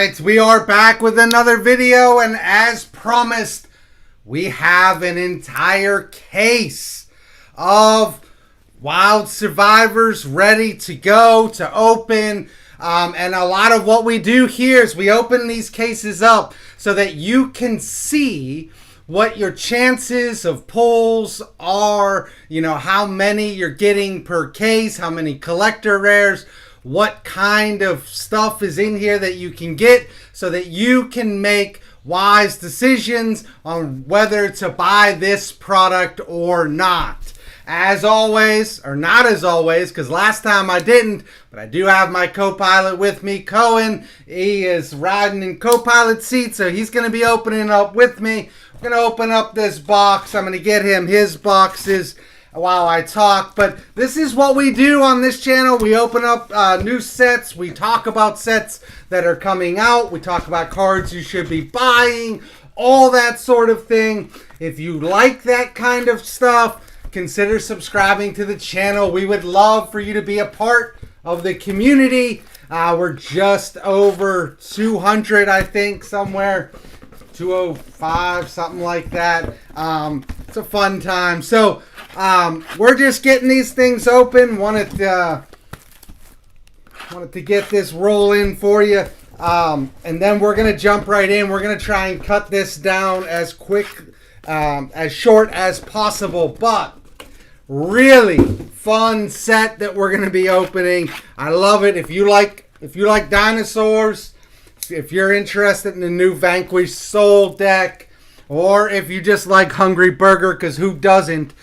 right, we are back with another video, and as promised, we have an entire case of Wild Survivors ready to go, to open. And a lot of what we do here is we open these cases up so that you can see what your chances of pulls are, how many you're getting per case, how many collector rares, what kind of stuff is in here that you can get so that you can make wise decisions on whether to buy this product or not. As always, or not as always, because last time I didn't, but I do have my co-pilot with me, Cohen. He is riding in co-pilot seat, so he's going to be opening up with me. We're going to open up this box. I'm going to get him his boxes while I talk, but this is what we do on this channel. We open up new sets. We talk about sets that are coming out. We talk about cards you should be buying, all that sort of thing. If you like that kind of stuff, consider subscribing to the channel. We would love for you to be a part of the community. We're just over 200, I think, somewhere. 205, something like that. It's a fun time. So we're just getting these things open. Wanted to get this rolling for you. And then we're going to jump right in. We're going to try and cut this down as quick, as short as possible. But really fun set that we're going to be opening. I love it. If you like dinosaurs, if you're interested in the new Vanquish Soul deck, or if you just like Hungry Burger, because who doesn't,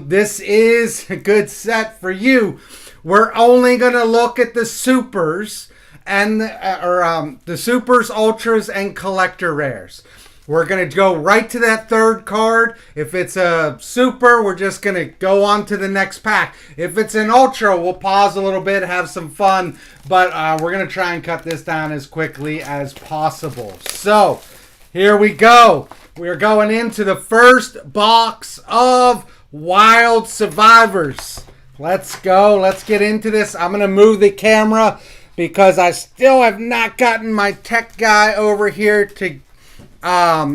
this is a good set for you. We're only going to look at the supers and the supers, ultras, and collector rares. We're going to go right to that third card. If it's a super, we're just going to go on to the next pack. If it's an ultra, we'll pause a little bit, have some fun. But we're going to try and cut this down as quickly as possible. So, here we go. We're going into the first box of Wild Survivors. Let's go. Let's get into this. I'm going to move the camera because I still have not gotten my tech guy over here to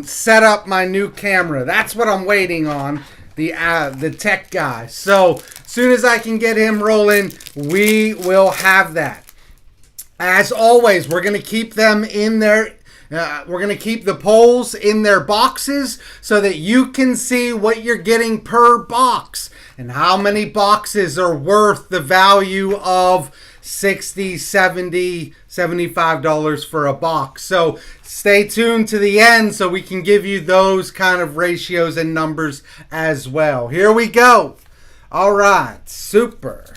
set up my new camera. That's what I'm waiting on, the tech guy. So as soon as I can get him rolling, we will have that. As always, we're going to keep them in their we're going to keep the polls in their boxes so that you can see what you're getting per box and how many boxes are worth the value of $60, $70, $75 for a box. So stay tuned to the end so we can give you those kind of ratios and numbers as well. Here we go. All right, super.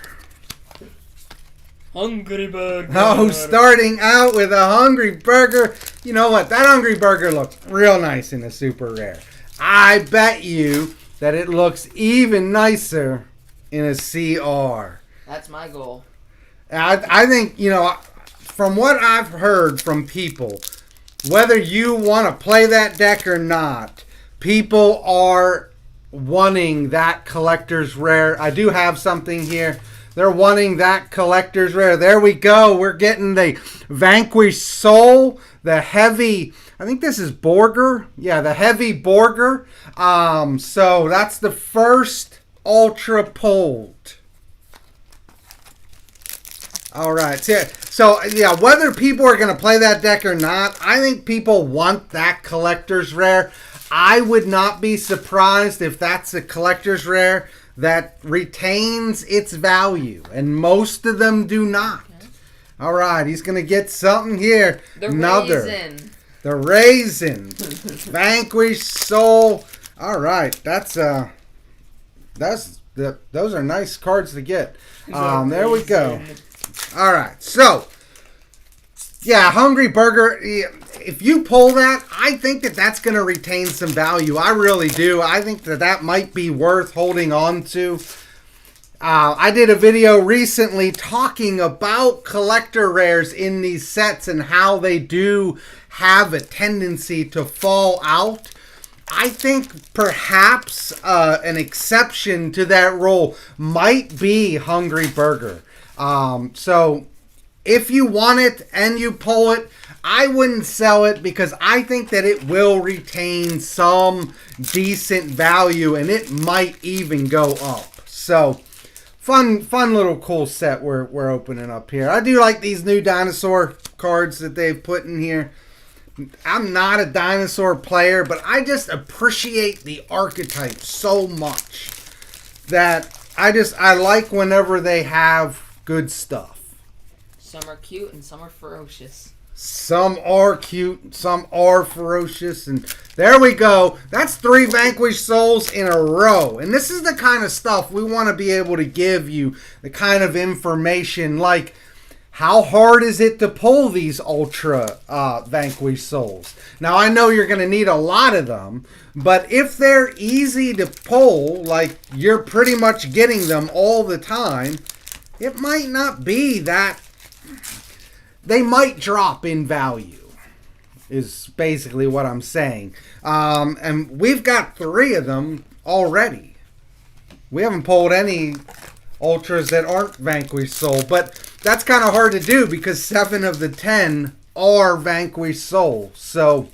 Hungry Burger. Oh, starting out with a Hungry Burger. You know what? That Hungry Burger looks real nice in a super rare. I bet you that it looks even nicer in a CR. That's my goal. I think, from what I've heard from people, whether you want to play that deck or not, people are wanting that collector's rare. I do have something here. They're wanting that collector's rare. There we go. We're getting the Vanquish Soul, the heavy, I think this is Borger. Yeah, the heavy Borger. So that's the first ultra pulled. All right. So, yeah, whether people are going to play that deck or not, I think people want that collector's rare. I would not be surprised if that's a collector's rare that retains its value, and most of them do not. Okay. All right, he's going to get something here. The raisin. The raisin. Vanquish Soul. All right, those are nice cards to get. There we go. All right, so yeah, Hungry Burger. If you pull that, I think that that's going to retain some value. I really do. I think that might be worth holding on to. I did a video recently talking about collector rares in these sets and how they do have a tendency to fall out. I think perhaps an exception to that rule might be Hungry Burger. So if you want it and you pull it, I wouldn't sell it because I think that it will retain some decent value and it might even go up. So, fun little cool set we're opening up here. I do like these new dinosaur cards that they've put in here. I'm not a dinosaur player, but I just appreciate the archetype so much that I like whenever they have good stuff. Some are cute and some are ferocious. Some are cute, some are ferocious, and there we go. That's 3 Vanquished Souls in a row. And this is the kind of stuff we want to be able to give you, the kind of information like how hard is it to pull these Ultra Vanquished Souls? Now, I know you're going to need a lot of them, but if they're easy to pull, like you're pretty much getting them all the time, it might not be that. They might drop in value, is basically what I'm saying. And we've got 3 of them already. We haven't pulled any Ultras that aren't Vanquished Soul, but that's kind of hard to do because 7 of the 10 are Vanquished Soul. So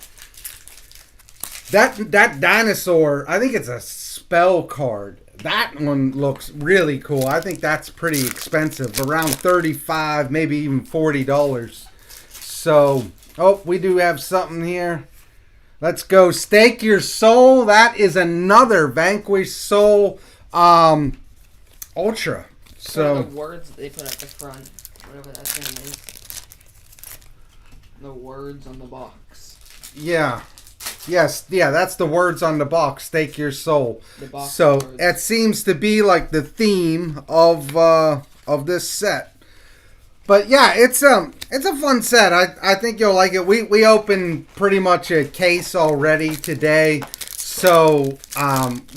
that dinosaur, I think it's a spell card. That one looks really cool. I think that's pretty expensive, around $35, maybe even $40. So, oh, we do have something here. Let's go. Stake Your Soul. That is another Vanquished Soul Ultra. So the words that they put at the front, whatever that thing is. The words on the box. Yeah. Yes, yeah, that's the words on the box. Stake Your Soul. The box so words. It seems to be like the theme of this set. But yeah, it's a fun set. I think you'll like it. We opened pretty much a case already today, so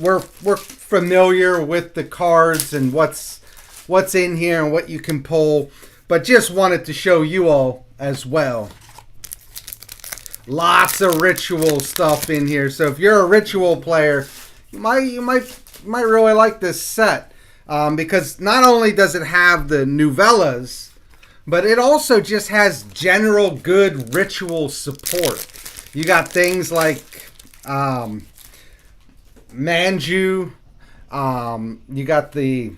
we're familiar with the cards and what's in here and what you can pull. But just wanted to show you all as well. Lots of ritual stuff in here. So if you're a ritual player, you might really like this set because not only does it have the novellas, but it also just has general good ritual support. You got things like Manju. You got the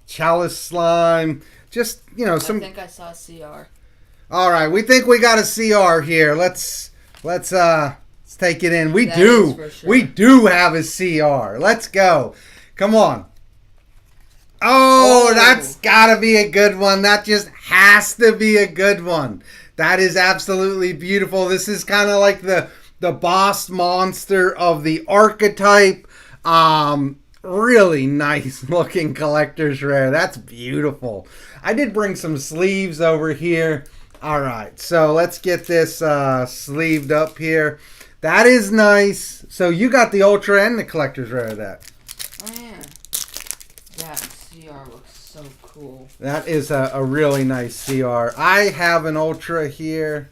Chalice Slime. Just, some. I think I saw CR. All right, we think we got a CR here. Let's take it in. We do have a CR. Let's go. Come on. Oh, that's got to be a good one. That just has to be a good one. That is absolutely beautiful. This is kind of like the boss monster of the archetype. Really nice looking collector's rare. That's beautiful. I did bring some sleeves over here. All right, so let's get this sleeved up here. That is nice. So you got the Ultra and the collector's rare of that. Oh, yeah. That CR looks so cool. That is a really nice CR. I have an Ultra here.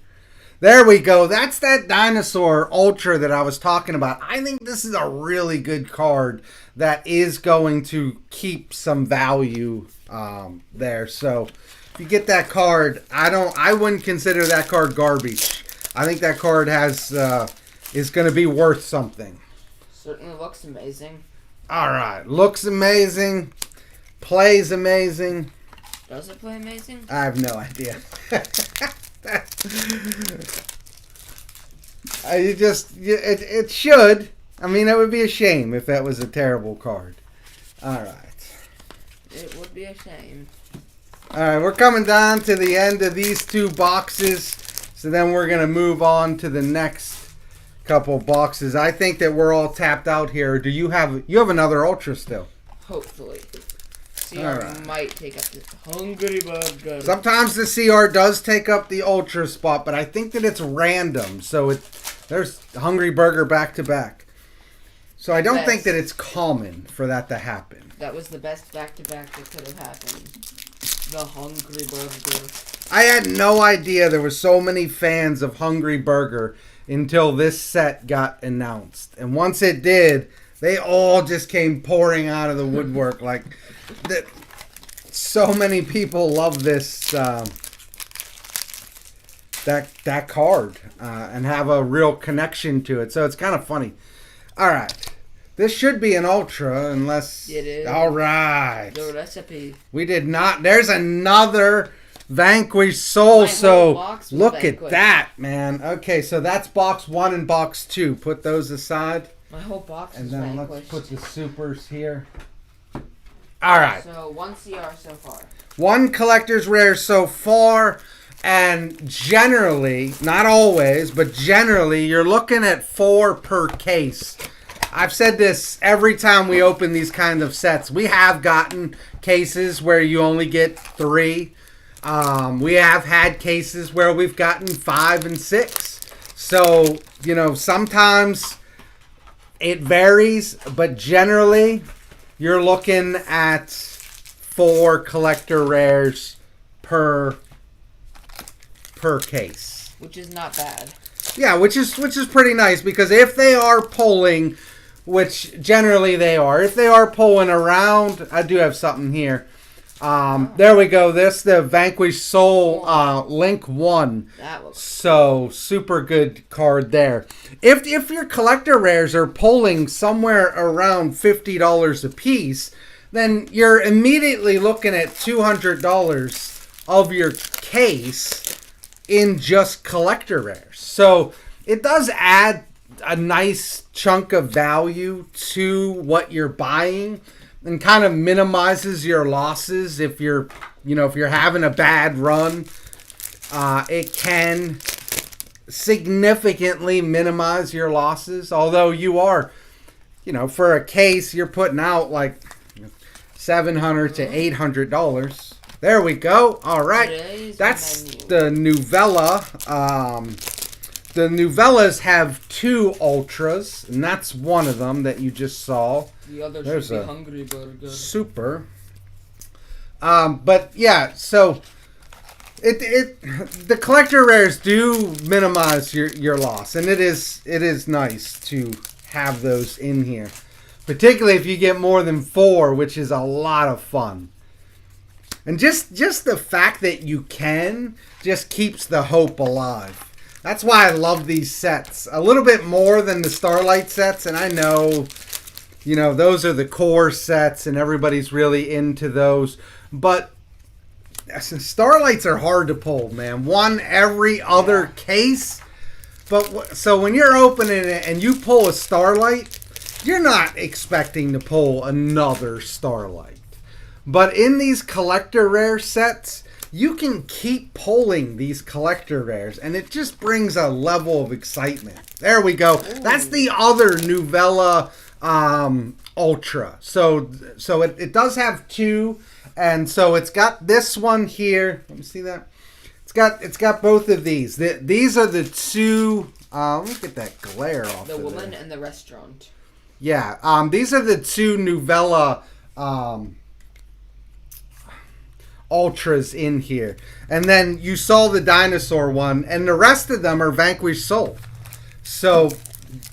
There we go. That's that dinosaur Ultra that I was talking about. I think this is a really good card that is going to keep some value there. So if you get that card, I wouldn't consider that card garbage. I think that card is going to be worth something. Certainly looks amazing. All right, looks amazing, plays amazing. Does it play amazing? I have no idea. It should. I mean, it would be a shame if that was a terrible card. All right. It would be a shame. All right, we're coming down to the end of these 2 boxes, so then we're going to move on to the next couple boxes. I think that we're all tapped out here. Do you have another Ultra still? Hopefully. CR might take up the Hungry Burger. Sometimes the CR does take up the Ultra spot, but I think that it's random. So there's Hungry Burger back to back. So I don't think that it's common for that to happen. That was the best back-to-back that could have happened. The Hungry Burger. I had no idea there were so many fans of Hungry Burger until this set got announced. And once it did, they all just came pouring out of the woodwork. Like, so many people love this that card and have a real connection to it. So it's kind of funny. All right. This should be an ultra unless... It is. All right. The recipe. We did not... There's another Vanquish Soul. So look at that, man. Okay, so that's box 1 and box 2. Put those aside. My whole box and is then Vanquished. let's put the supers here. All right. So 1 CR so far. 1 collector's rare so far. And generally, not always, but generally, you're looking at 4 per case. I've said this every time we open these kind of sets. We have gotten cases where you only get 3. We have had cases where we've gotten 5 and 6. So, you know, sometimes it varies, but generally, you're looking at 4 collector rares per case, which is not bad. Yeah, which is pretty nice, because if they are pulling, which generally they are, if they are pulling around, I do have something here. There we go. This the Vanquish Soul Link 1. That looks so super good card there. If your collector rares are pulling somewhere around $50 a piece, then you're immediately looking at $200 of your case in just collector rares. So it does add a nice chunk of value to what you're buying and kind of minimizes your losses. If you're having a bad run, it can significantly minimize your losses. Although you are, for a case, you're putting out like $700 to $800. There we go. All right. That's the Novella. The Novellas have 2 ultras, and that's one of them that you just saw. The other There's should be a Hungry Burger. Super. But yeah, so the collector rares do minimize your loss, and it is nice to have those in here, particularly if you get more than 4, which is a lot of fun. And just the fact that you can just keeps the hope alive. That's why I love these sets a little bit more than the Starlight sets. And I know, those are the core sets and everybody's really into those. But Starlights are hard to pull, man. One every other case. But so when you're opening it and you pull a Starlight, you're not expecting to pull another Starlight. But in these collector rare sets, you can keep pulling these collector rares, and it just brings a level of excitement. There we go. Ooh. That's the other Novella Ultra. So it does have 2, and so it's got this one here. Let me see that. It's got both of these. These are the 2. Let me get that glare off. The woman and the restaurant. Yeah. These are the 2 Novella Ultras in here. And then you saw the dinosaur one, and the rest of them are Vanquish Soul. So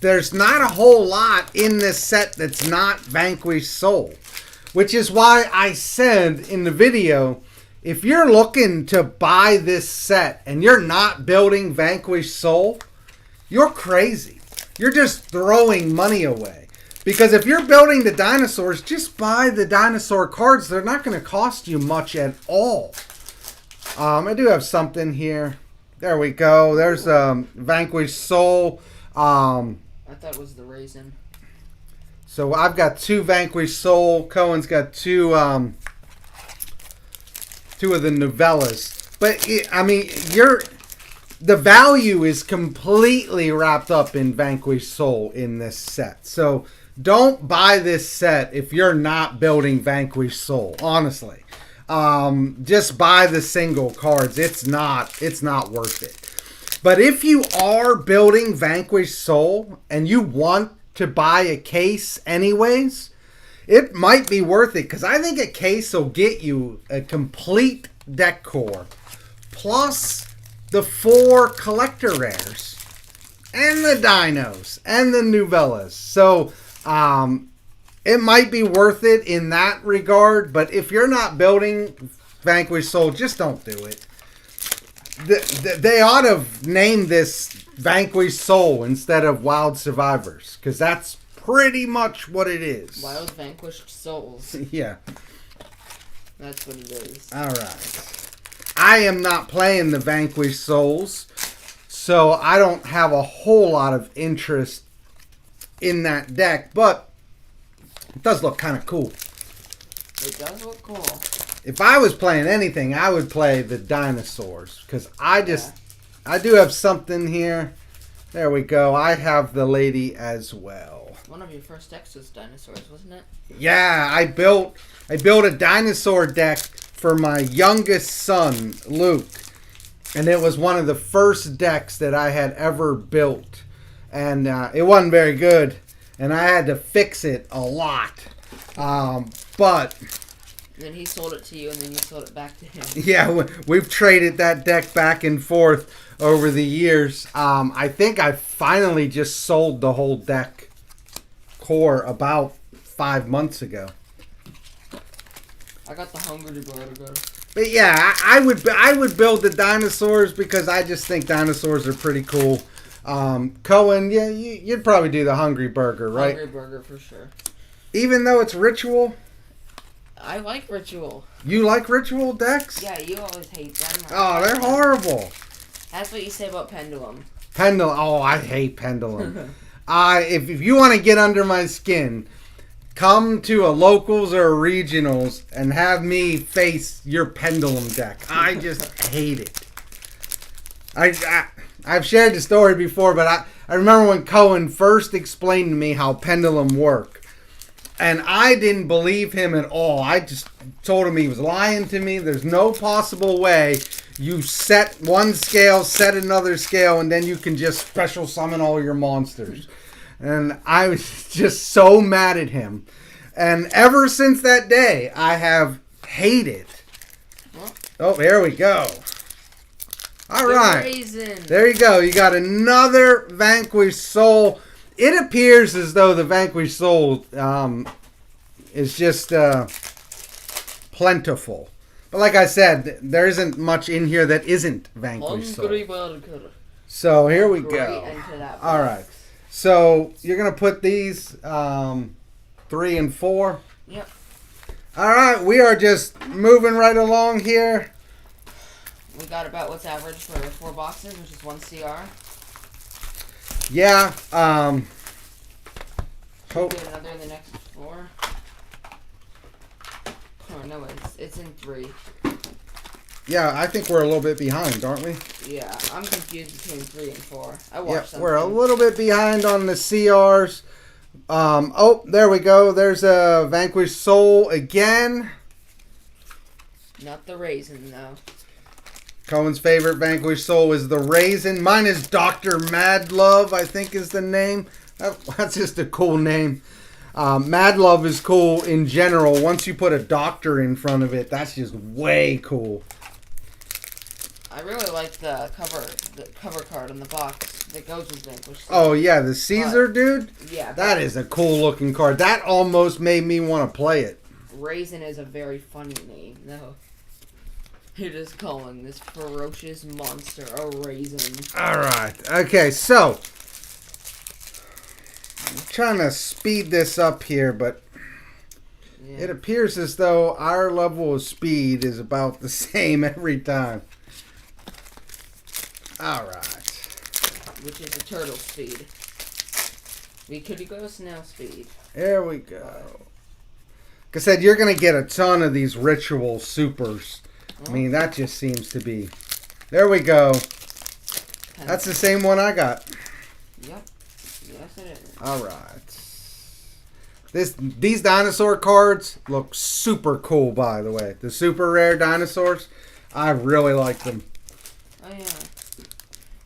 there's not a whole lot in this set that's not Vanquish Soul, which is why I said in the video, if you're looking to buy this set and you're not building Vanquish Soul, you're crazy. You're just throwing money away. Because if you're building the dinosaurs, just buy the dinosaur cards. They're not going to cost you much at all. I do have something here. There we go. There's Vanquish Soul. I thought it was the raisin. So I've got 2 Vanquish Soul. Cohen's got 2 of the Novellas. But the value is completely wrapped up in Vanquish Soul in this set. So don't buy this set if you're not building Vanquish Soul. Honestly, just buy the single cards. It's not worth it. But if you are building Vanquish Soul and you want to buy a case anyways, it might be worth it, because I think a case will get you a complete deck core plus the 4 collector rares and the dinos and the Novellas. So it might be worth it in that regard, but if you're not building Vanquish Soul, just don't do it. They ought to name this Vanquished Soul instead of Wild Survivors, because that's pretty much what it is. Wild Vanquished Souls. Yeah. That's what it is. Alright. I am not playing the Vanquished Souls, so I don't have a whole lot of interest in that deck, but it does look kind of cool. It does look cool. If I was playing anything, I would play the dinosaurs, because I do have something here. There we go. I have the lady as well. One of your first decks was dinosaurs, wasn't it? Yeah, I built a dinosaur deck for my youngest son, Luke. And it was one of the first decks that I had ever built. And it wasn't very good. And I had to fix it a lot. But then he sold it to you, and then you sold it back to him. yeah, we've traded that deck back and forth over the years. I think I finally just sold the whole deck core about 5 months ago. I got the Hungry Burger. But yeah, I would build the dinosaurs because I just think dinosaurs are pretty cool. Cohen, yeah, you'd probably do the Hungry Burger, right? Hungry Burger for sure. Even though it's ritual? I like Ritual. You like ritual decks? Yeah, you always hate them. Oh, they're horrible. That's what you say about Pendulum. Pendulum. Oh, I hate Pendulum. If you want to get under my skin, come to a locals or a regionals and have me face your Pendulum deck. I just hate it. I've shared the story before, but I remember when Cohen first explained to me how Pendulum worked. And I didn't believe him at all. I just told him he was lying to me. There's no possible way you set one scale, set another scale, and then you can just special summon all your monsters. And I was just so mad at him. And ever since that day, I have hated. Oh, there we go. All right. Raisin. There you go. You got another Vanquished Soul. It appears as though the Vanquished Soul is just plentiful. But like I said, there isn't much in here that isn't Vanquished Soul. So here we go. All right. So you're going to put these 3 and 4? Yep. All right. We are just moving right along here. We got about what's average for 4 boxes, which is 1 CR. Yeah. Hope. Get another in the next 4. Oh no, it's in 3. Yeah, I think we're a little bit behind, aren't we? Yeah, I'm confused between 3 and 4. I watched something. We're a little bit behind on the CRs. Oh, there we go. There's a Vanquished Soul again. Not the Raisin, though. Cohen's favorite Vanquished Soul is the Raisin. Mine is Dr. Mad Love, I think is the name. That's just a cool name. Mad Love is cool in general. Once you put a doctor in front of it, that's just way cool. I really like the cover card on the box that goes with Vanquished Soul. Oh yeah, the Caesar dude? Yeah. That is a cool looking card. That almost made me want to play it. Raisin is a very funny name, though. You're just calling this ferocious monster a raisin. Alright. Okay, so I'm trying to speed this up here, but yeah. It appears as though our level of speed is about the same every time. Alright. Which is a turtle speed. We could go snail speed. There we go. Like I said, you're going to get a ton of these ritual supers. I mean, that just seems to be... There we go. That's the same one I got. Yep. Yes, it is. Alright. These dinosaur cards look super cool, by the way. The super rare dinosaurs, I really like them. Oh, yeah.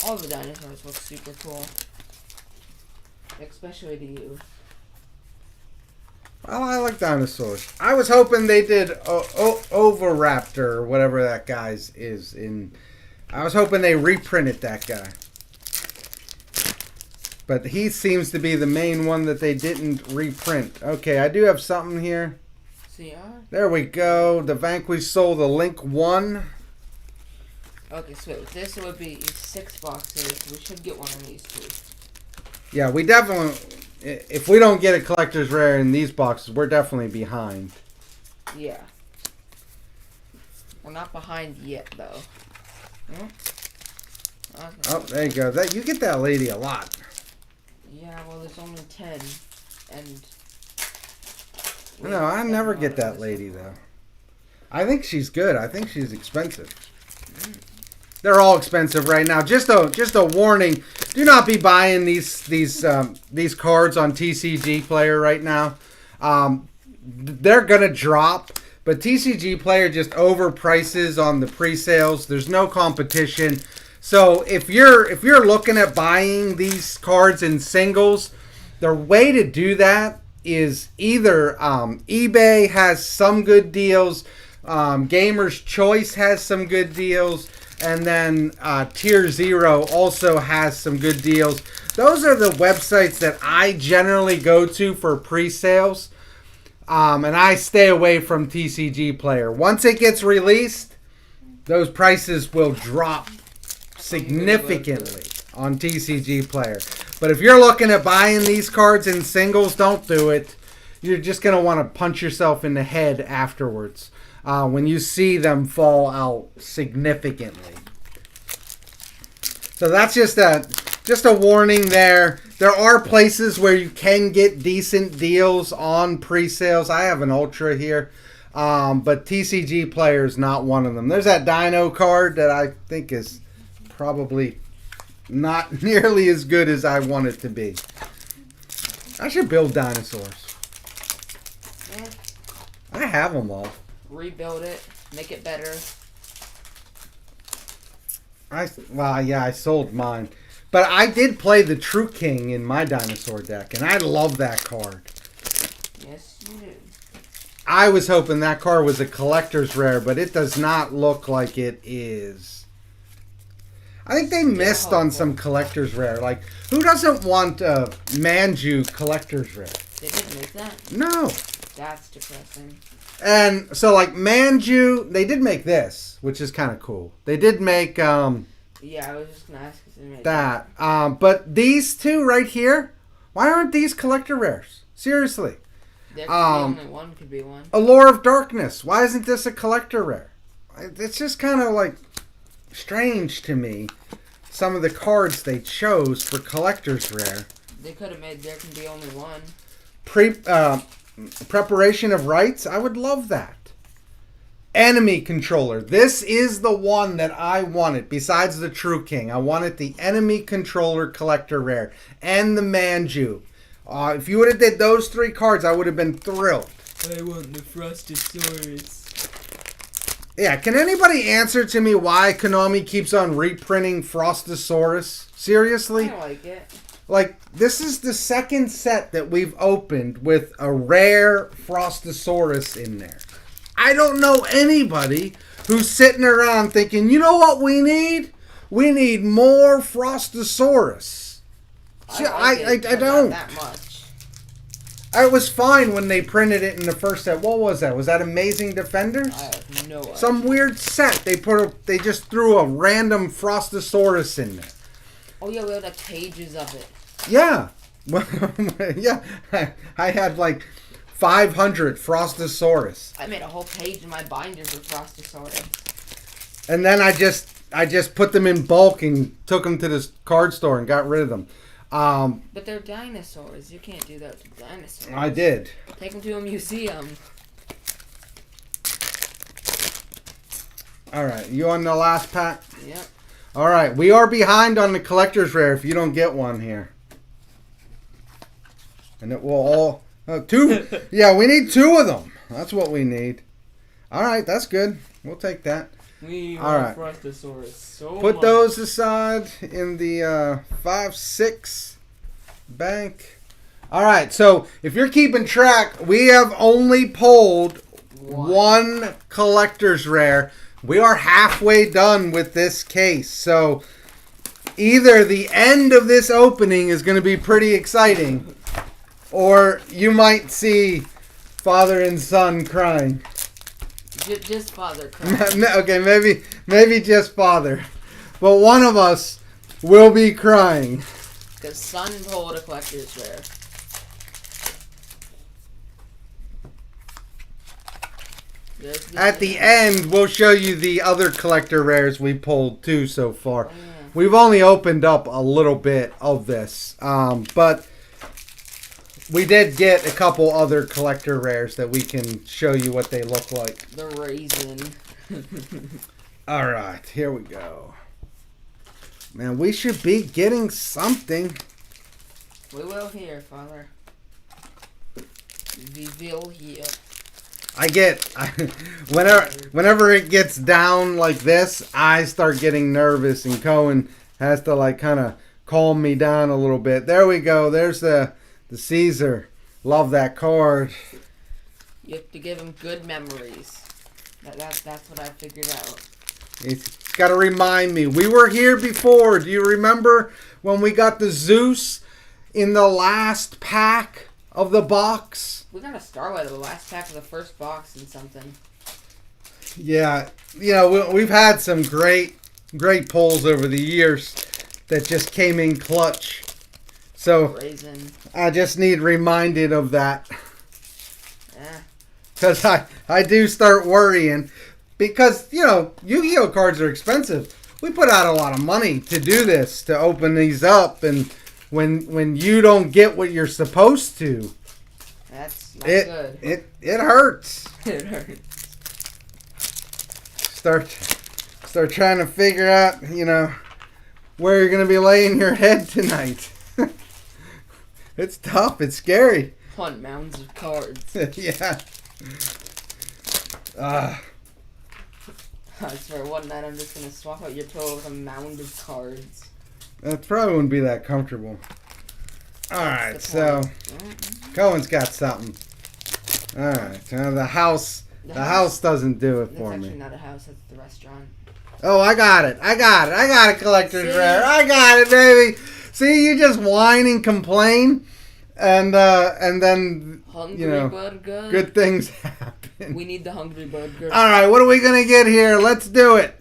All the dinosaurs look super cool. Especially to you. Well, I like dinosaurs. I was hoping they did Oviraptor or whatever that guy's is in. I was hoping they reprinted that guy. But he seems to be the main one that they didn't reprint. Okay, I do have something here. CR? There we go. The Vanquished Soul, the Link 1. Okay, so wait, this would be 6 boxes. We should get one of these two. Yeah, we definitely... If we don't get a collector's rare in these boxes, we're definitely behind. Yeah. We're not behind yet, though. Hmm? Oh, there you go. You get that lady a lot. Yeah, well, there's only 10. And... No, I never get that lady, though. I think she's good. I think she's expensive. They're all expensive right now. Just a warning: do not be buying these cards on TCG Player right now. They're gonna drop, but TCG Player just overprices on the pre-sales. There's no competition. So if you're looking at buying these cards in singles, the way to do that is either eBay has some good deals, Gamer's Choice has some good deals, and then Tier Zero also has some good deals. Those are the websites that I generally go to for pre-sales, and I stay away from TCG Player. Once it gets released, those prices will drop significantly on TCG Player. But if you're looking at buying these cards in singles, don't do it. You're just going to want to punch yourself in the head afterwards when you see them fall out significantly. So that's just a warning there. There are places where you can get decent deals on pre-sales. I have an Ultra here, but TCG Player is not one of them. There's that Dino card that I think is probably not nearly as good as I want it to be. I should build dinosaurs. Yeah. I have them all. Rebuild it, make it better. I sold mine. But I did play the True King in my dinosaur deck, and I love that card. Yes, you did. I was hoping that card was a collector's rare, but it does not look like it is. I think they missed on some collector's rare. Like, who doesn't want a Manju collector's rare? They didn't make that? No. That's depressing. And so, like, Manju, they did make this, which is kind of cool. They did make Yeah, I was just going to ask if they made that. But these two right here, why aren't these collector rares? Seriously. There could be only one could be one. Allure of Darkness. Why isn't this a collector rare? It's just kind of like strange to me. Some of the cards they chose for collector's rare. They could have made there can be only one. Preparation of Rites. I would love that. Enemy Controller. This is the one that I wanted. Besides the True King, I wanted the Enemy Controller collector rare and the Manju. If you would have did those three cards, I would have been thrilled. I want the Frostosaurus. Yeah, can anybody answer to me why Konami keeps on reprinting Frostosaurus? Seriously? I like it. Like, this is the second set that we've opened with a rare Frostosaurus in there. I don't know anybody who's sitting around thinking, you know what we need? We need more Frostosaurus. See, I don't. Not that much. It was fine when they printed it in the first set. What was that? Was that Amazing Defenders? I have no idea. Some weird set. They just threw a random Frostosaurus in there. Oh yeah, we had like pages of it. Yeah. Yeah. I had like 500 Frostosaurus. I made a whole page in my binders with Frostosaurus. And then I just put them in bulk and took them to the card store and got rid of them. But they're dinosaurs. You can't do that to dinosaurs. I did. Take them to a museum. All right. You on the last pack? Yep. All right. We are behind on the collector's rare if you don't get one here. And it will all... two. Yeah, we need two of them. That's what we need. All right. That's good. We'll take that. We all right. Frostosaurus so Put much. those aside in the 5-6 bank. All right, so if you're keeping track, we have only pulled one collector's rare. We are halfway done with this case. So either the end of this opening is going to be pretty exciting, or you might see father and son crying. Just Father crying. Okay, maybe just Father. But one of us will be crying. Because Son pulled a collector's rare. At the end, we'll show you the other collector rares we pulled too so far. Oh, yeah. We've only opened up a little bit of this, but we did get a couple other collector rares that we can show you what they look like. The raisin. All right, here we go. Man, we should be getting something. We will hear, Father. We will hear. Whenever it gets down like this, I start getting nervous, and Cohen has to like kind of calm me down a little bit. There we go. There's the Caesar. Love that card. You have to give him good memories. That's what I figured out. It's got to remind me. We were here before. Do you remember when we got the Zeus in the last pack of the box? We got a Starlight of the last pack of the first box and something. Yeah, we've had some great pulls over the years that just came in clutch. So Raisin. I just need reminded of that. Yeah. Because I do start worrying. Because, Yu-Gi-Oh cards are expensive. We put out a lot of money to do this, to open these up. And when you don't get what you're supposed to, that's not good. It hurts. It hurts. Start trying to figure out, where you're going to be laying your head tonight. It's tough. It's scary. Hunt mounds of cards. Yeah. I swear, one night I'm just going to swap out your pillow with a mound of cards. That probably wouldn't be that comfortable. Alright, so Cohen's got something. Alright, so the house doesn't do it for me. It's actually not a house, it's the restaurant. Oh, I got it. I got a collector's rare. I got it, baby. See, you just whine and complain, and then Hungry Bird Good. Good things happen. We need the Hungry Bird Good. All right, what are we gonna get here? Let's do it.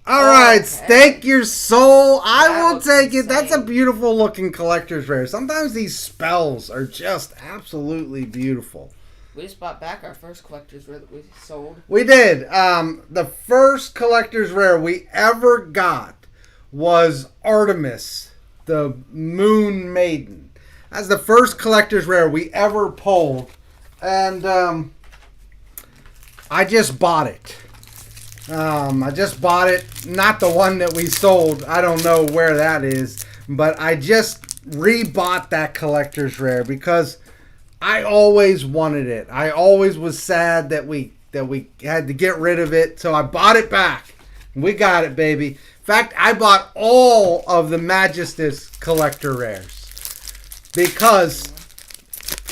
All right, Stake Your Soul. I will take it. That's a beautiful looking collector's rare. Sometimes these spells are just absolutely beautiful. We just bought back our first collector's rare that we sold. We did. The first collector's rare we ever got was Artemis, the Moon Maiden. That's the first collector's rare we ever pulled. And I just bought it. I just bought it. Not the one that we sold. I don't know where that is. But I just rebought that collector's rare because I always wanted it. I always was sad that we had to get rid of it. So I bought it back. We got it, baby. In fact, I bought all of the Magistus collector rares. Because,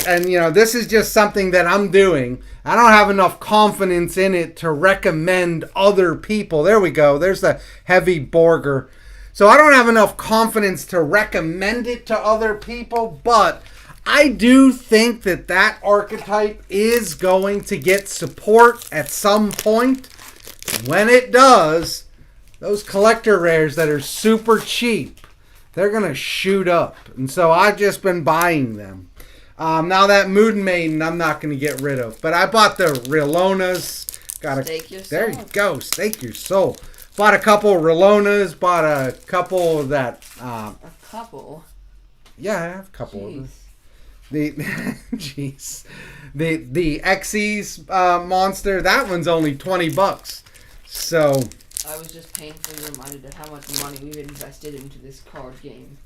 and this is just something that I'm doing. I don't have enough confidence in it to recommend other people. There we go. There's the heavy Borger. So I don't have enough confidence to recommend it to other people, but I do think that archetype is going to get support at some point. When it does, those collector rares that are super cheap, they're going to shoot up. And so I've just been buying them. Now that Moon Maiden, I'm not going to get rid of. But I bought the Rilonas. Stake Your Soul. There you go. Stake Your Soul. Bought a couple Rilonas. Bought a couple of that. A couple? Yeah, I have a couple Jeez. of them. Jeez. The Xyz monster, that one's only $20. So I was just painfully reminded of how much money we've invested into this card game.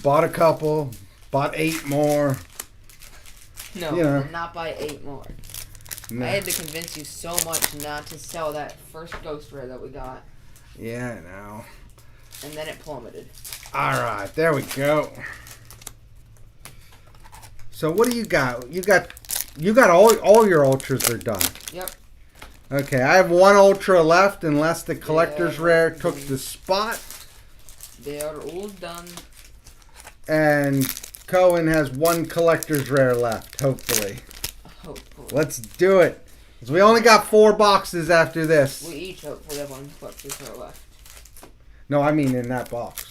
Bought a couple, bought 8 more. No, I did not buy 8 more. No. I had to convince you so much not to sell that first ghost rare that we got. Yeah, I know. And then it plummeted. Alright, there we go. So what do you got? You got all your ultras are done. Yep. Okay, I have 1 ultra left unless the collector's rare took the spot. They are all done. And Cohen has 1 collector's rare left, hopefully. Hopefully. Let's do it. 'Cause we only got 4 boxes after this. We each hopefully have 1 collector's rare left. No, I mean in that box.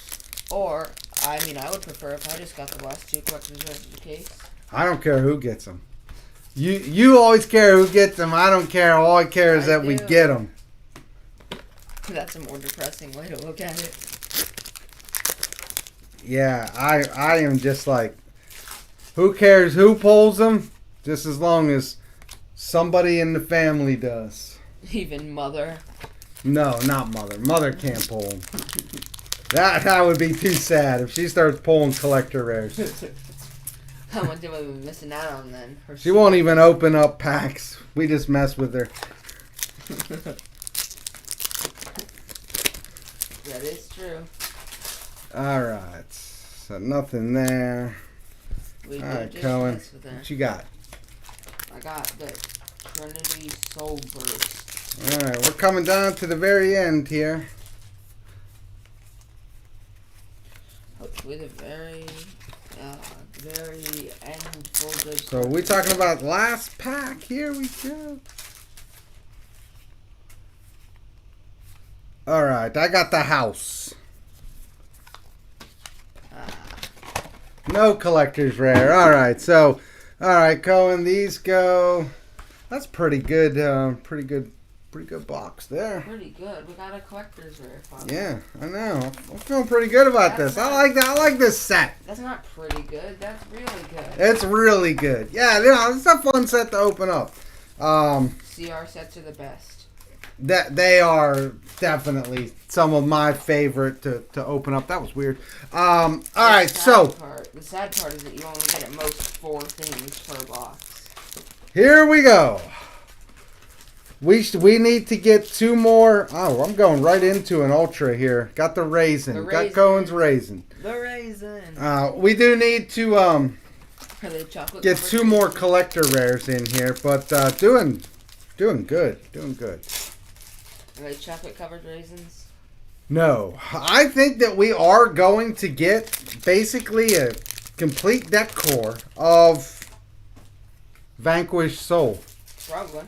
Or, I mean, I would prefer if I just got the last 2 collector's rares in the case. I don't care who gets them. You always care who gets them. I don't care. All I care is that we get them. That's a more depressing way to look at it. Yeah, I am just like, who cares who pulls them? Just as long as somebody in the family does. Even Mother. No, not Mother. Mother can't pull them. That would be too sad if she starts pulling collector rares. How much have we been missing out on then? She won't even open up packs. We just mess with her. That is true. Alright. So nothing there. Alright, Cohen. What you got? I got the Trinity Soul Burst. Alright, we're coming down to the very end here. Hopefully the very end for good. So we're talking about last pack. Here we go. Alright, I got the house. No collector's rare. Alright, so alright, Cohen, these go. That's pretty good, pretty good box there. Pretty good. We got a collector's rare. Yeah, I know. I'm feeling pretty good about this. I like that. I like this set. That's not pretty good. That's really good. It's really good. Yeah, it's a fun set to open up. CR sets are the best. That they are definitely some of my favorite to open up. That was weird. All right, so the sad part is that you only get at most 4 things per box. Here we go. We need to get 2 more. Oh, I'm going right into an ultra here. Got the raisin. Got Cohen's raisin. The raisin. We do need to Are they chocolate get 2 more collector rares in here, but doing good. Doing good. Are they chocolate covered raisins? No. I think that we are going to get basically a complete deck core of Vanquished Soul. Probably.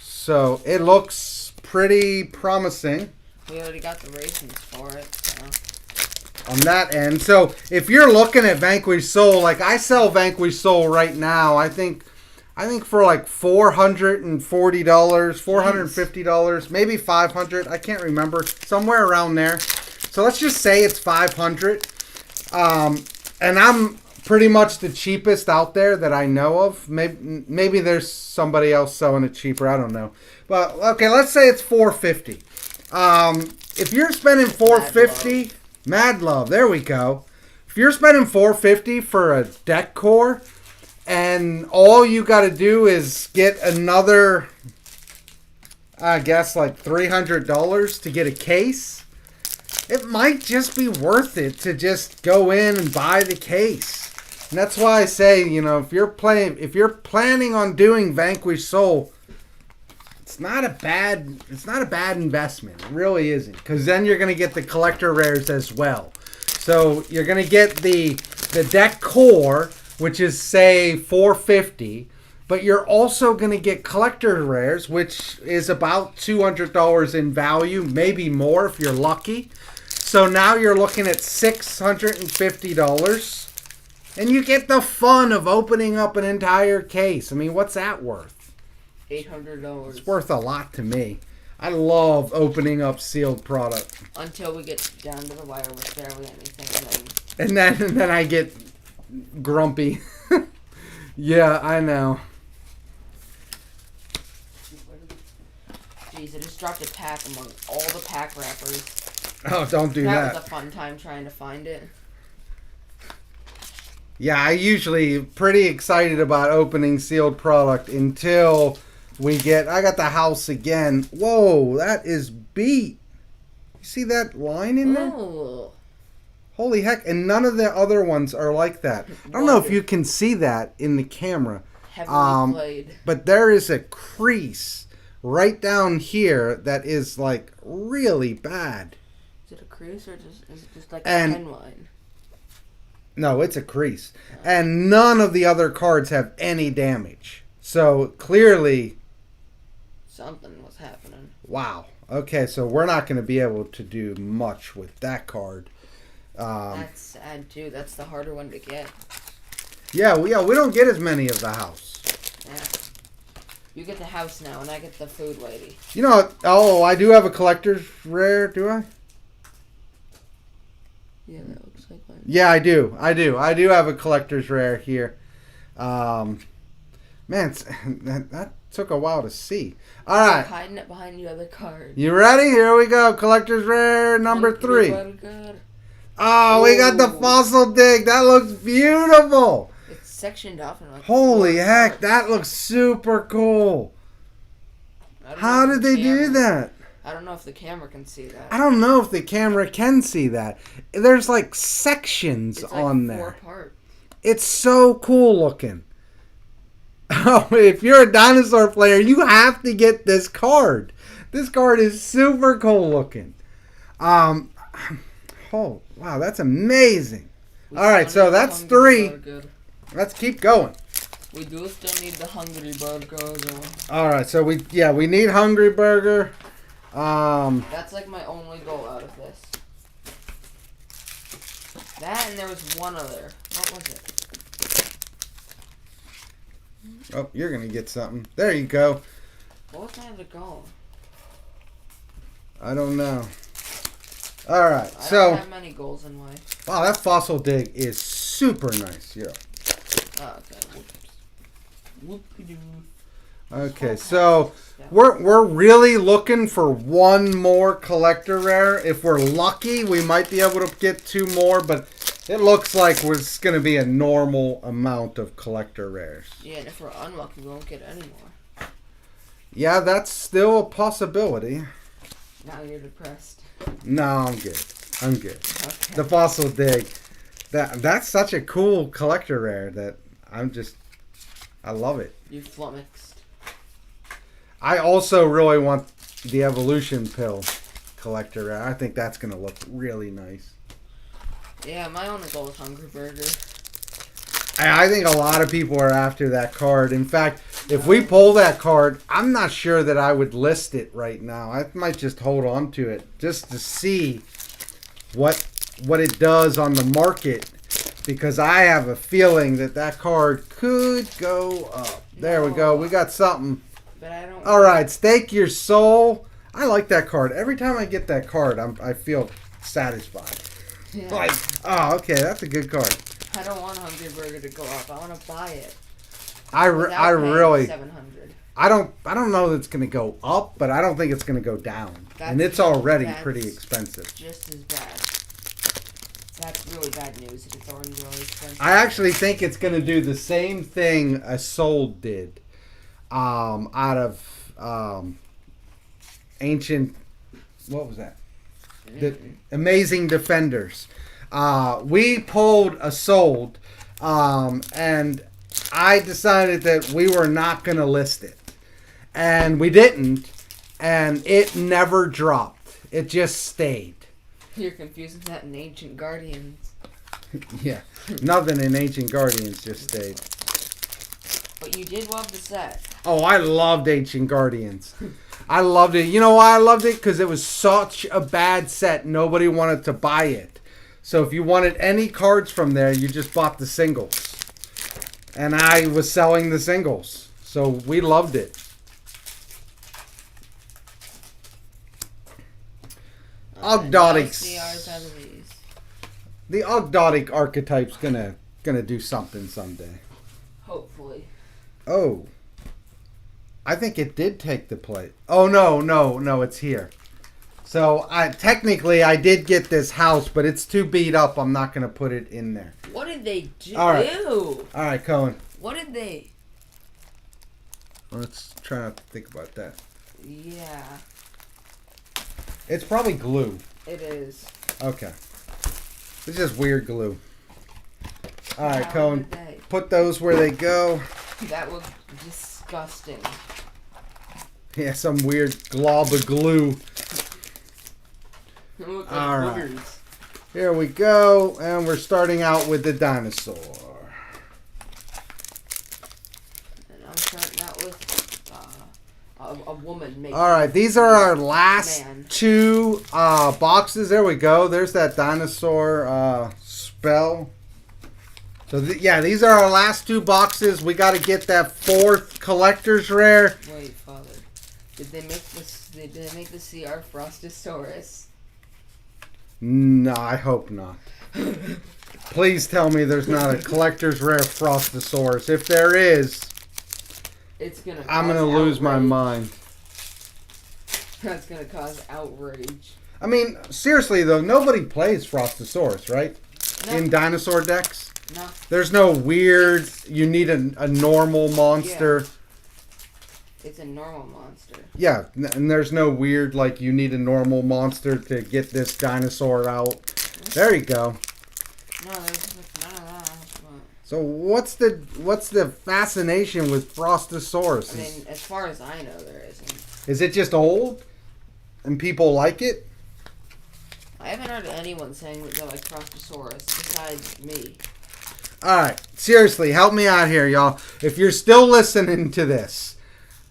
So it looks pretty promising. We already got the raisins for it, so. On that end. So if you're looking at Vanquished Soul, like I sell Vanquished Soul right now, I think for like $440, $450, maybe $500. I can't remember. Somewhere around there. So let's just say it's $500. And I'm pretty much the cheapest out there that I know of. Maybe there's somebody else selling it cheaper. I don't know. But okay, let's say it's $450. If you're spending $450, Mad Love, there we go. If you're spending $450 for a deck core, and all you got to do is get another, I guess, like $300 to get a case, it might just be worth it to just go in and buy the case. And that's why I say, you know, if you're planning on doing Vanquished Soul, it's not a bad investment. It really isn't, because then you're going to get the collector rares as well. So you're going to get the deck core, which is say $450, but you're also going to get collector rares, which is about $200 in value, maybe more if you're lucky. So now you're looking at $650, and you get the fun of opening up an entire case. I mean, what's that worth? $800. It's worth a lot to me. I love opening up sealed product. Until we get down to the wire with barely anything, and then I get grumpy. Yeah, I know. Jeez, I just dropped a pack among all the pack wrappers. Oh, don't do that. That was a fun time trying to find it. Yeah, I usually pretty excited about opening sealed product until we get. I got the house again. Whoa, that is beat. You see that line in there? Oh. Holy heck, and none of the other ones are like that. I don't know if you can see that in the camera. Heavily played. But there is a crease right down here that is like really bad. Is it a crease or is it just like a pen line? No, it's a crease. And none of the other cards have any damage. So clearly, Something was happening. wow. Okay, so we're not going to be able to do much with that card. That's sad too. That's the harder one to get. Yeah, we don't get as many of the house. Yeah. You get the house now, and I get the food lady. You know, oh, I do have a collector's rare, do I? Yeah, that looks like mine. Yeah, I do have a collector's rare here. Man, that took a while to see. All right. Hiding it behind the other card. You ready? Here we go. Collector's rare number 3. Oh, we got the fossil dig. That looks beautiful. It's sectioned off. And like Holy heck, that looks super cool. How did they do that? I don't know if the camera can see that. I don't know if the camera can see that. There's like sections It's like on 4 there. parts. It's so cool looking. Oh, if you're a dinosaur player, you have to get this card. This card is super cool looking. Oh, wow, that's amazing. All right, so that's 3. Let's keep going. We do still need the Hungry Burger though. All right, so we need Hungry Burger. That's like my only goal out of this. That and there was one other. What was it? Oh, you're gonna get something. There you go. What was my other goal? I don't know. All right, I so don't have many goals in life. wow, that fossil dig is super nice. Yeah. Oh, okay. Whoop-de-doo. Okay, so we're really looking for one more collector rare. If we're lucky, we might be able to get 2 more, but it looks like it's going to be a normal amount of collector rares. Yeah, and if we're unlucky, we won't get any more. Yeah, that's still a possibility. Now you're depressed. No, I'm good. Okay. The fossil dig. That's such a cool collector rare that I love it. You flummoxed. I also really want the evolution pill collector rare. I think that's going to look really nice. Yeah, my only goal is Hungry Burger. I think a lot of people are after that card. In fact, if we pull that card, I'm not sure that I would list it right now. I might just hold on to it just to see what it does on the market, because I have a feeling that card could go up. There we go. We got something. But I don't. All right, Stake Your Soul. I like that card. Every time I get that card, I feel satisfied. Yeah. Like, oh, okay, that's a good card. I don't want Hungry Burger to go up. I want to buy it. I really. $700. I don't know that it's going to go up, but I don't think it's going to go down. And it's already pretty expensive. Just as bad. That's really bad news if it's already really expensive. I actually think it's going to do the same thing a Soul did. Out of ancient, what was that? The Amazing Defenders. We pulled a Sold, and I decided that we were not going to list it. And we didn't, and it never dropped. It just stayed. You're confusing that in Ancient Guardians. Yeah, nothing in Ancient Guardians just stayed. But you did love the set. Oh, I loved Ancient Guardians. I loved it. You know why I loved it? Because it was such a bad set. Nobody wanted to buy it. So if you wanted any cards from there, you just bought the singles. And I was selling the singles. So we loved it. Ogdotics. The Ogdotic archetype's gonna do something someday. Hopefully. Oh. I think it did take the plate. Oh, no, it's here. So, technically, I did get this house, but it's too beat up. I'm not going to put it in there. What did they do? All right, Cohen. What did they... Let's try not to think about that. Yeah. It's probably glue. It is. Okay. It's just weird glue. All right, How Cohen. did they? Put those where they go. That looked disgusting. Yeah, some weird glob of glue. It looked like All right. boogers. Here we go, and we're starting out with the dinosaur. And I'm starting make. All right, these are our last Man. 2 boxes. There we go. There's that dinosaur spell. So yeah, these are our last 2 boxes. We got to get that 4th collector's rare. Wait, Father. Did they make this? Did they make the CR Frostosaurus? No, I hope not. Please tell me there's not a collector's rare Frostosaurus. If there is, I'm gonna lose my mind. That's gonna cause outrage. I mean, seriously though, nobody plays Frostosaurus, right? No. In dinosaur decks. No. There's no weird. You need a normal monster. Yeah. It's a normal monster. Yeah, and there's no weird like you need a normal monster to get this dinosaur out. There you go. No, there's none of that. But... So what's the fascination with Frostosaurus? I mean, as far as I know, there isn't. Is it just old, and people like it? I haven't heard anyone saying that they like Frostosaurus besides me. Alright, seriously, help me out here, y'all. If you're still listening to this,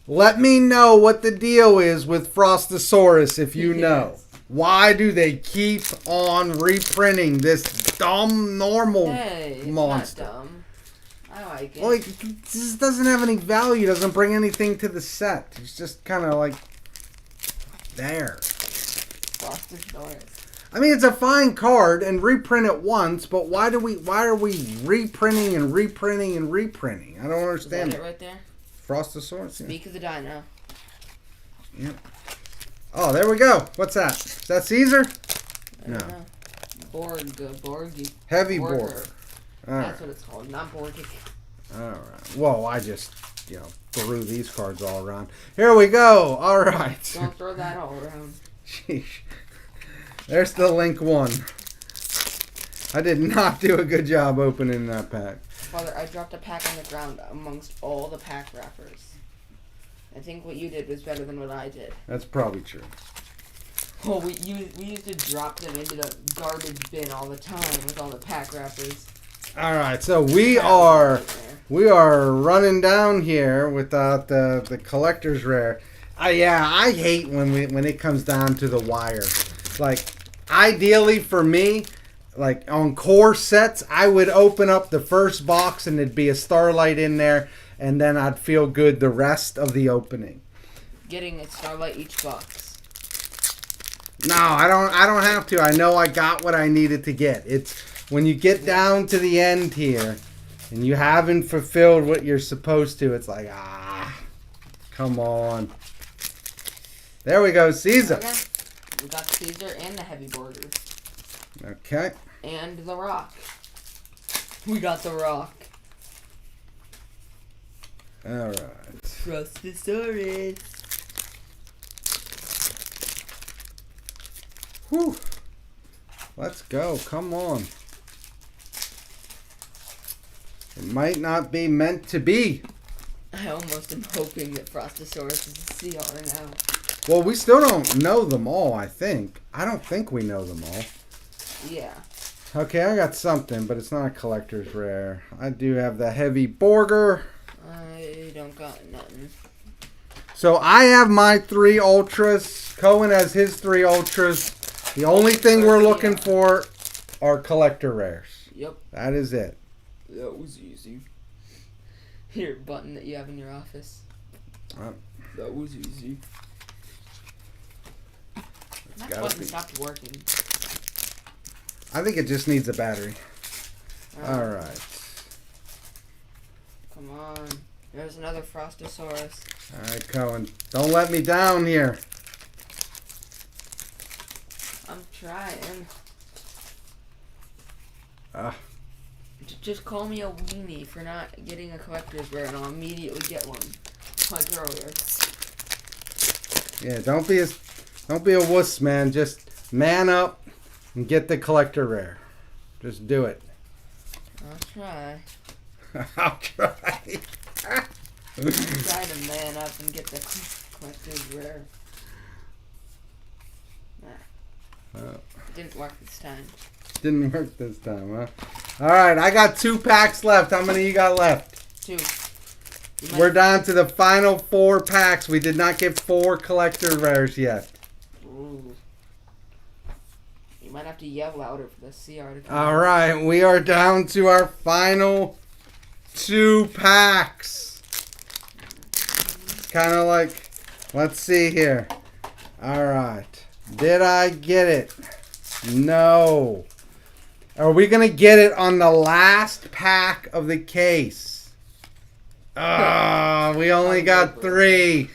let me know what the deal is with Frostosaurus if you know. Why do they keep on reprinting this dumb normal Hey, it's monster? not dumb. I like it. Well, it just doesn't have any value. Doesn't bring anything to the set. It's just kind of like there. Frostosaurus. I mean, it's a fine card and reprint it once, but why are we reprinting and reprinting and reprinting? I don't understand. Is that it right there? Frostosaurus. Speak of the dino. Yeah. Oh, there we go. What's that? Is that Caesar? I don't know. Borgy. Heavy Borger. Borg. All right. That's what it's called, not Borgy. All right. Well, I just, threw these cards all around. Here we go. All right. Don't throw that all around. Sheesh. There's the Link 1. I did not do a good job opening that pack. Father, I dropped a pack on the ground amongst all the pack wrappers. I think what you did was better than what I did. That's probably true. Well, we used to drop them into the garbage bin all the time with all the pack wrappers. All right, so we are running down here without the collector's rare. I hate when it comes down to the wire. Like, ideally for me, like on core sets, I would open up the first box and there'd be a Starlight in there, and then I'd feel good the rest of the opening. Getting a Starlight each box. No, I don't have to. I know I got what I needed to get. It's when you get down to the end here and you haven't fulfilled what you're supposed to, it's like, come on. There we go, Caesar. Okay. We got Caesar and the Heavy Border. Okay. And the Rock. We got the Rock. All right. Frostosaurus. Whew. Let's go. Come on. It might not be meant to be. I almost am hoping that Frostosaurus is a CR now. Well, we still don't know them all, I think. I don't think we know them all. Yeah. Okay, I got something, but it's not a collector's rare. I do have the Heavy Borger. I don't got nothing. So I have my 3 Ultras. Cohen has his 3 Ultras. The only thing we're looking for are collector rares. Yep. That is it. That was easy. Here, button that you have in your office. That was easy. That button stopped working. I think it just needs a battery. Alright. Come on. There's another Frostosaurus. Alright, Cohen. Don't let me down here. I'm trying. Ah. Just call me a weenie for not getting a collector's rare, and I'll immediately get one, like earlier. Yeah, don't be a wuss, man. Just man up and get the collector rare. Just do it. I'll try. I'll try. Try to man up and get the collector's rare. Didn't work this time. Didn't work this time, huh? Alright, I got 2 packs left. How many you got left? 2. We're down to the final 4 packs. We did not get 4 collector rares yet. Ooh. You might have to yell louder for the CR to come All out. right, we are down to our final 2 packs. It's kind of like, let's see here. All right. Did I get it? No. Are we going to get it on the last pack of the case? We only got 3.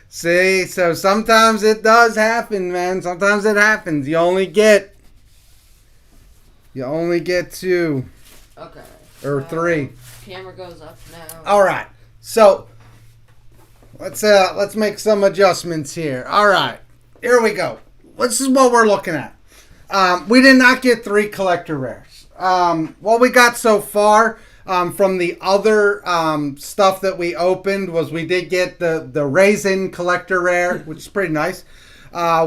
See, so sometimes it does happen, man. Sometimes it happens. You only get 2 Okay. or 3. Camera goes up now. All right. So let's make some adjustments here. All right. Here we go. This is what we're looking at. We did not get 3 collector rares. What we got so far from the other stuff that we opened was we did get the Raisin collector rare, which is pretty nice.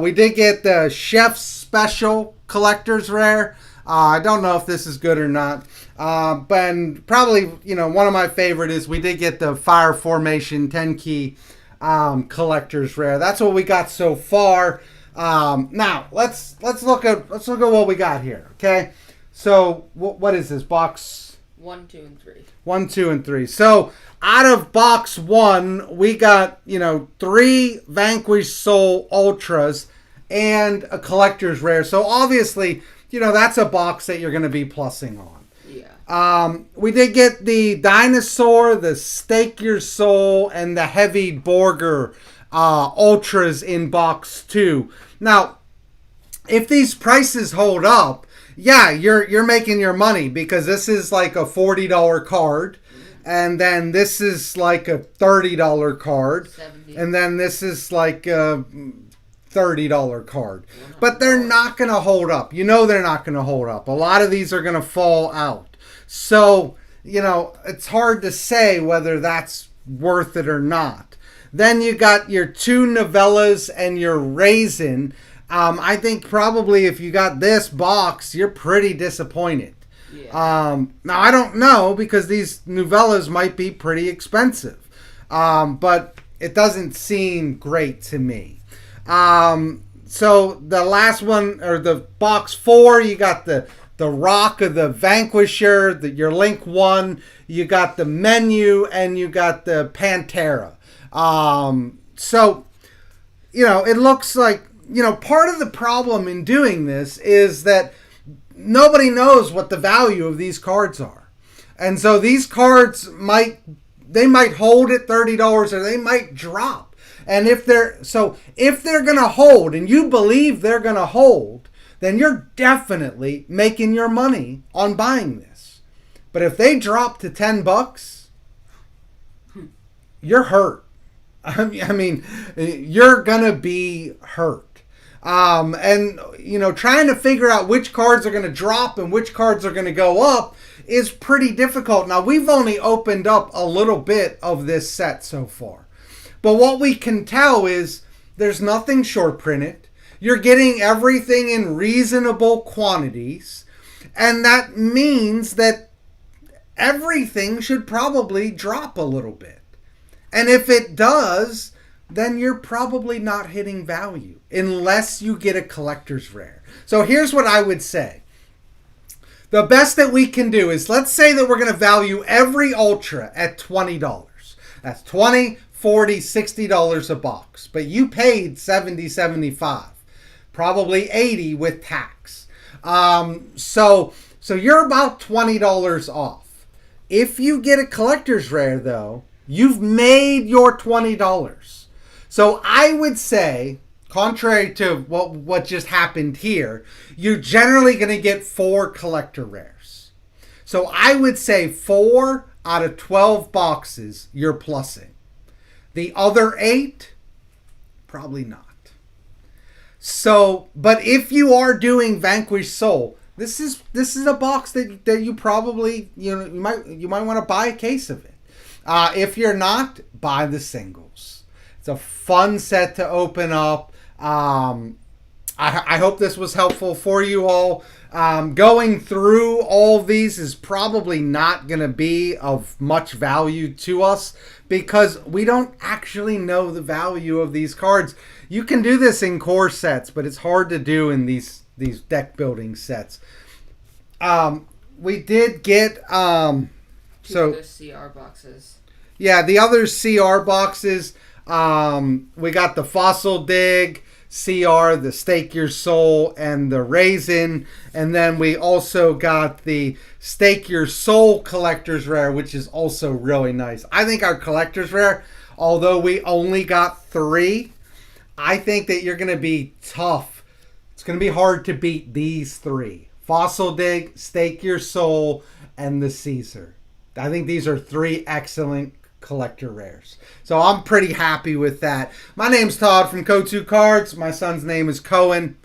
We did get the Chef's Special collector's rare. I don't know if this is good or not. But probably, one of my favorite is we did get the Fire Formation 10 key collector's rare. That's what we got so far. Now let's look at what we got here. Okay, so what is this box? 1, 2, and 3. 1, 2, and 3. So out of box 1, we got 3 Vanquish Soul Ultras and a collector's rare. So obviously, that's a box that you're going to be plussing on. Yeah. We did get the Dinosaur, the Stake Your Soul, and the Heavy Borger Ultras in box 2. Now, if these prices hold up, yeah, you're making your money because this is like a $40 card, and then this is like a $30 card, 70. and then this is like a $30 card. But they're not going to hold up. They're not going to hold up. A lot of these are going to fall out. So, it's hard to say whether that's worth it or not. Then you got your 2 novellas and your Raisin. I think probably if you got this box, you're pretty disappointed. Yeah. Now, I don't know because these novellas might be pretty expensive. But it doesn't seem great to me. So the last one, or the box 4, you got the Rock of the Vanquisher, your Link 1, you got the Menu, and you got the Pantera. So, it looks like, part of the problem in doing this is that nobody knows what the value of these cards are. And so these cards might hold at $30 or they might drop. And if they're going to hold and you believe they're going to hold, then you're definitely making your money on buying this. But if they drop to $10, you're hurt. I mean, you're going to be hurt. And, trying to figure out which cards are going to drop and which cards are going to go up is pretty difficult. Now, we've only opened up a little bit of this set so far. But what we can tell is there's nothing short printed. You're getting everything in reasonable quantities. And that means that everything should probably drop a little bit. And if it does, then you're probably not hitting value unless you get a collector's rare. So here's what I would say. The best that we can do is, let's say that we're going to value every Ultra at $20. That's $20, $40, $60 a box. But you paid $70, $75. Probably $80 with tax. So you're about $20 off. If you get a collector's rare, though, you've made your $20. So I would say, contrary to what just happened here, you're generally going to get 4 collector rares. So I would say 4 out of 12 boxes you're plussing. The other 8, probably not. So, but if you are doing Vanquish Soul, this is a box that you probably you might want to buy a case of it. If you're not, buy the singles. It's a fun set to open up. I hope this was helpful for you all. Going through all of these is probably not going to be of much value to us because we don't actually know the value of these cards. You can do this in core sets, but it's hard to do in these deck building sets. We did get Two other CR boxes. Yeah, the other CR boxes. We got the Fossil Dig CR, the Stake Your Soul, and the Raisin. And then we also got the Stake Your Soul Collector's Rare, which is also really nice. I think our Collector's Rare, although we only got 3, I think that you're going to be tough. It's going to be hard to beat these 3. Fossil Dig, Stake Your Soul, and the Caesar. I think these are 3 excellent collector rares. So I'm pretty happy with that. My name's Todd from Go2 Cards. My son's name is Cohen.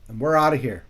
And we're out of here.